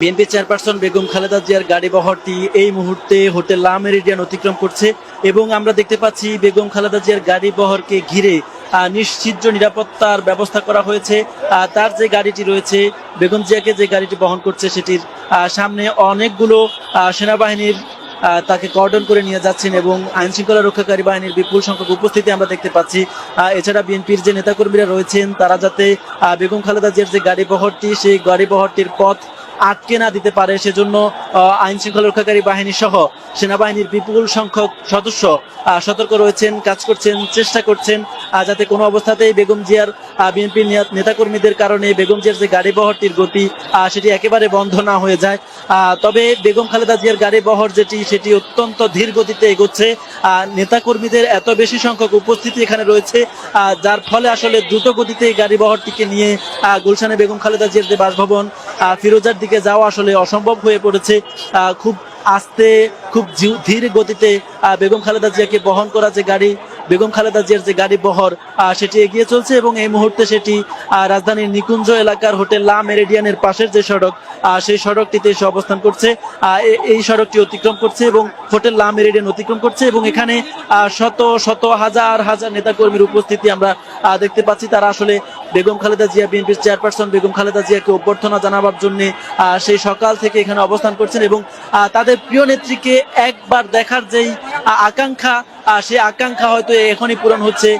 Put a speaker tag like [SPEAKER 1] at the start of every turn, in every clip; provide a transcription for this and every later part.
[SPEAKER 1] BNP chairperson Begum Khaleda জিয়ার গাড়ি বহরটি এই মুহূর্তে হোটেল লা মেরিডিয়ান অতিক্রম করছে এবং আমরা দেখতে পাচ্ছি বেগম খালেদা জিয়ার গাড়ি বহরকে ঘিরে নিশ্চিদ্র নিরাপত্তার ব্যবস্থা করা হয়েছে। তার যে গাড়িটি রয়েছে, বেগম জিয়াকে যে গাড়িটি বহন করছে সেটির সামনে অনেকগুলো সেনাবাহিনীর তাকে কর্ডন করে নিয়ে যাচ্ছেন এবং আইন শৃঙ্খলা রক্ষাকারী বাহিনীর বিপুল সংখ্যক উপস্থিতি আমরা দেখতে পাচ্ছি। এছাড়া বিএনপির যে নেতাকর্মীরা রয়েছেন তারা যাতে বেগম খালেদা জিয়ার যে গাড়ি বহরটি, সেই গাড়ি বহরটির পথ আটকে না দিতে পারে সেজন্য আইন শৃঙ্খলা রক্ষাকারী বাহিনী সহ সেনাবাহিনীর বিপুল সংখ্যক সদস্য সতর্ক রয়েছেন, কাজ করছেন, চেষ্টা করছেন যাতে কোনো অবস্থাতেই বেগম জিয়ার বিএনপির নেতাকর্মীদের কারণে বেগম জিয়ার যে গাড়ি বহরটির গতি সেটি একেবারে বন্ধ না হয়ে যায়। তবে বেগম খালেদা জিয়ার গাড়ি বহর সেটি অত্যন্ত ধীর গতিতে এগোচ্ছে। নেতাকর্মীদের এত বেশি সংখ্যক উপস্থিতি এখানে রয়েছে যার ফলে আসলে দ্রুত গতিতে এই গাড়ি বহরটিকে নিয়ে গুলশানে বেগম খালেদা জিয়ার যে বাসভবন ফিরোজার দিকে যাওয়া আসলে অসম্ভব হয়ে পড়েছে। খুব আস্তে, খুব ধীর গতিতে বেগম খালেদা জিয়াকে বহন করা যে গাড়ি, বেগম খালেদা জিয়ার যে গাড়ি বহর সেটি এগিয়ে চলছে এবং এই মুহূর্তে সেটি রাজধানীর নিকুঞ্জ এলাকার হোটেল লা মেরিডিয়ানের পাশের যে সড়ক, সেই সড়কটিতে এসে অবস্থান করছে। এই সড়কটি অতিক্রম করছে এবং হোটেল লা মেরিডিয়ান অতিক্রম করছে এবং এখানে শত শত হাজার হাজার নেতাকর্মীর উপস্থিতি আমরা দেখতে পাচ্ছি। তারা আসলে বেগম খালেদা জিয়া, বিএনপির চেয়ারপারসন বেগম খালেদা জিয়াকে অভ্যর্থনা জানাবার জন্য সেই সকাল থেকে এখানে অবস্থান করছেন এবং তাদের প্রিয় নেত্রীকে একবার দেখার যেই আকাঙ্ক্ষা, সেই আকাঙ্ক্ষা হয়তো এখনই পূরণ হচ্ছে।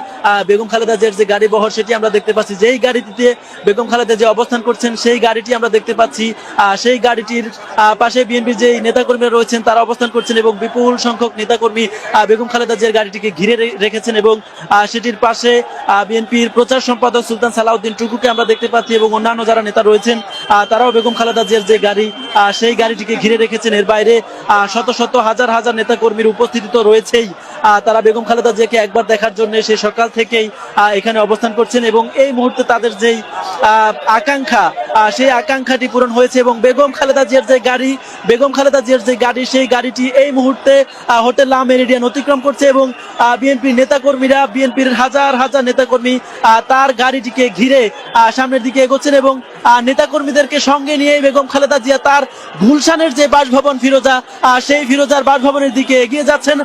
[SPEAKER 1] বেগম খালেদা জিয়ার যে গাড়ি বহর সেটি আমরা দেখতে পাচ্ছি, যেই গাড়িটিতে বেগম খালেদা জিয়া অবস্থান করছেন সেই গাড়িটি আমরা দেখতে পাচ্ছি। সেই গাড়িটির পাশে বিএনপির যে নেতাকর্মীরা রয়েছেন তারা অবস্থান করছেন এবং বিপুল সংখ্যক নেতাকর্মী বেগম খালেদা জিয়ার গাড়িটিকে ঘিরে রেখেছেন এবং সেটির পাশে বিএনপির প্রচার সম্পাদক সুলতান সালাউদ্দিন টুকুকে আমরা দেখতে পাচ্ছি এবং অন্যান্য যারা নেতা রয়েছেন তারাও বেগম খালেদা জিয়ার যে গাড়ি সেই গাড়িটিকে ঘিরে রেখেছেন। এর বাইরে শত শত হাজার হাজার নেতাকর্মীর উপস্থিতি তো রয়েছেই। তারা বেগম খালেদা জিয়াকে একবার দেখার জন্য সেই সকাল থেকেই এখানে অবস্থান করছেন এবং এই মুহূর্তে তাদের যেই আকাঙ্ক্ষা, সেই আকাঙ্ক্ষাটি পূরণ হয়েছে এবং বেগম খালেদা জিয়ার যে গাড়ি, বেগম খালেদা জিয়ার যে গাড়ি, সেই গাড়িটি এই মুহূর্তে হোটেল লা মেরিডিয়ান অতিক্রম করছে এবং বিএনপির নেতাকর্মীরা, বিএনপির হাজার হাজার নেতাকর্মী তার গাড়িটিকে ঘিরে সামনের দিকে এগোচ্ছেন এবং নেতাকর্মীদেরকে সঙ্গে নিয়ে বেগম খালেদা জিয়া তার গুলশানের যে বাসভবন ফিরোজা, সেই ফিরোজার বাসভবনের দিকে এগিয়ে যাচ্ছেন।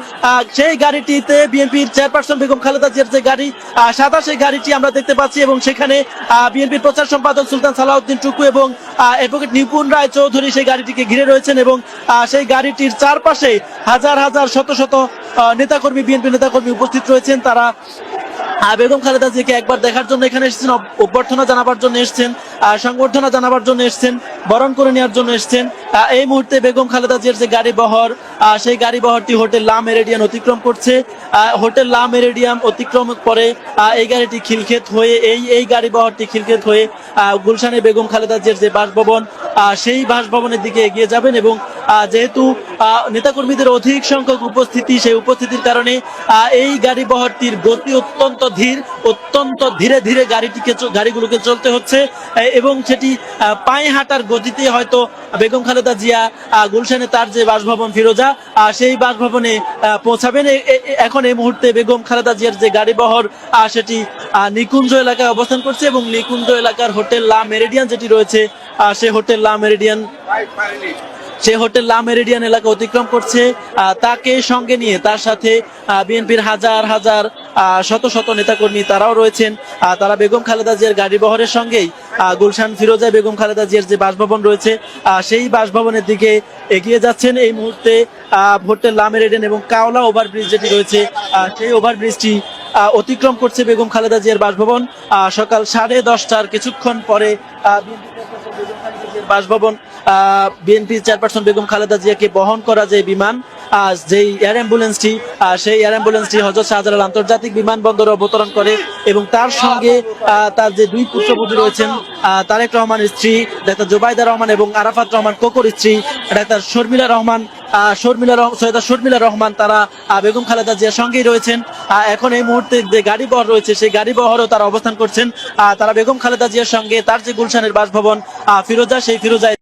[SPEAKER 1] সেই গাড়িটিতে বিএনপির চেয়ারপারসন বেগম খালেদা জিয়ার যে গাড়ি সাদা, সেই গাড়িটি আমরা দেখতে পাচ্ছি এবং সেখানে বিএনপির প্রচার সম্পাদক সুলতান সালাউদ্দিন টুকু এবং অ্যাডভোকেট নিপুণ রায় চৌধুরী সেই গাড়িটিকে ঘিরে রয়েছেন এবং সেই গাড়িটির চারপাশে হাজার হাজার শত শত নেতাকর্মী, বিএনপি নেতাকর্মী উপস্থিত রয়েছেন। তারা বেগম খালেদা জিয়াকে একবার দেখার জন্য এখানে এসেছেন, অভ্যর্থনা জানাবার জন্য এসেছেন, সংবর্ধনা জানাবার জন্য এসেছেন, বরণ করে নেওয়ার জন্য এসেছেন। এই মুহূর্তে বেগম খালেদা জিয়ার যে গাড়ি বহর, সেই গাড়ি বহরটি হোটেল লা মেরিডিয়ান অতিক্রম করছে। হোটেল লা মেরিডিয়ান অতিক্রম করে এই গাড়িটি খিলক্ষেত হয়ে, এই গাড়ি বহরটি খিলক্ষেত হয়ে গুলশানে বেগম খালেদা জিয়ার যে বাসভবন, সেই বাসভবনের দিকে এগিয়ে যাবেন এবং যেহেতু নেতাকর্মীদের অধিক সংখ্যক উপস্থিতি, সেই উপস্থিতির কারণে এই গাড়ি বহরটির গতি অত্যন্ত ধীর, অত্যন্ত ধীরে ধীরে গাড়িগুলোকে চলতে হচ্ছে এবং সেটি পায়ে হাঁটার গতিতে হয়তো বেগম খালেদা জিয়া গুলশানে তার যে বাসভবন ফিরোজা, সেই বাসভবনে পৌঁছাবেন। এখন এই মুহূর্তে বেগম খালেদা জিয়ার যে গাড়ি বহর সেটি নিকুঞ্জ এলাকায় অবস্থান করছে এবং নিকুঞ্জ এলাকার হোটেল লা মেরিডিয়ান যেটি রয়েছে, সেই হোটেল লা মেরিডিয়ান এলাকা অতিক্রম করছে। তাকে সঙ্গে নিয়ে তার সাথে বিএনপির হাজার হাজার শত শত নেতাকর্মী তারাও রয়েছেন। তারা বেগম খালেদা জিয়ার গাড়ি বহরের সঙ্গেই গুলশান ফিরোজায় বেগম খালেদা জিয়ার যে বাসভবন রয়েছে সেই বাসভবনের দিকে এগিয়ে যাচ্ছেন। এই মুহূর্তে হোটেল লা মেরিডিয়ান এবং কাওলা ওভারব্রিজ যেটি রয়েছে, সেই ওভারব্রিজটি অতিক্রম করছে বেগম খালেদা জিয়ার বাসভবন। সকাল 10:30টার কিছুক্ষণ পরে বাসভবন বিএনপি চেয়ারপারসন বেগম খালেদা জিয়াকে বহন করা যে বিমান, যেই এয়ার অ্যাম্বুলেন্সটি, সেই এয়ার অ্যাম্বুলেন্সটি হযরত শাহজালাল আন্তর্জাতিক বিমানবন্দরে অবতরণ করে এবং তার সঙ্গে তার যে দুই পুত্রবধূ রয়েছেন, তারেক রহমানের স্ত্রী ডাক্তার জোবাইদা রহমান এবং আরাফাত রহমান কোকোর স্ত্রী ডাক্তার সৈয়দা শর্মিলা রহমান, তারা বেগম খালেদা জিয়ার সঙ্গেই রয়েছেন। এখন এই মুহূর্তে যে গাড়ি বহর রয়েছে সেই গাড়ি বহরও তারা অবস্থান করছেন। তারা বেগম খালেদা জিয়ার সঙ্গে তার যে গুলশানের বাসভবন ফিরোজা, সেই ফিরোজায়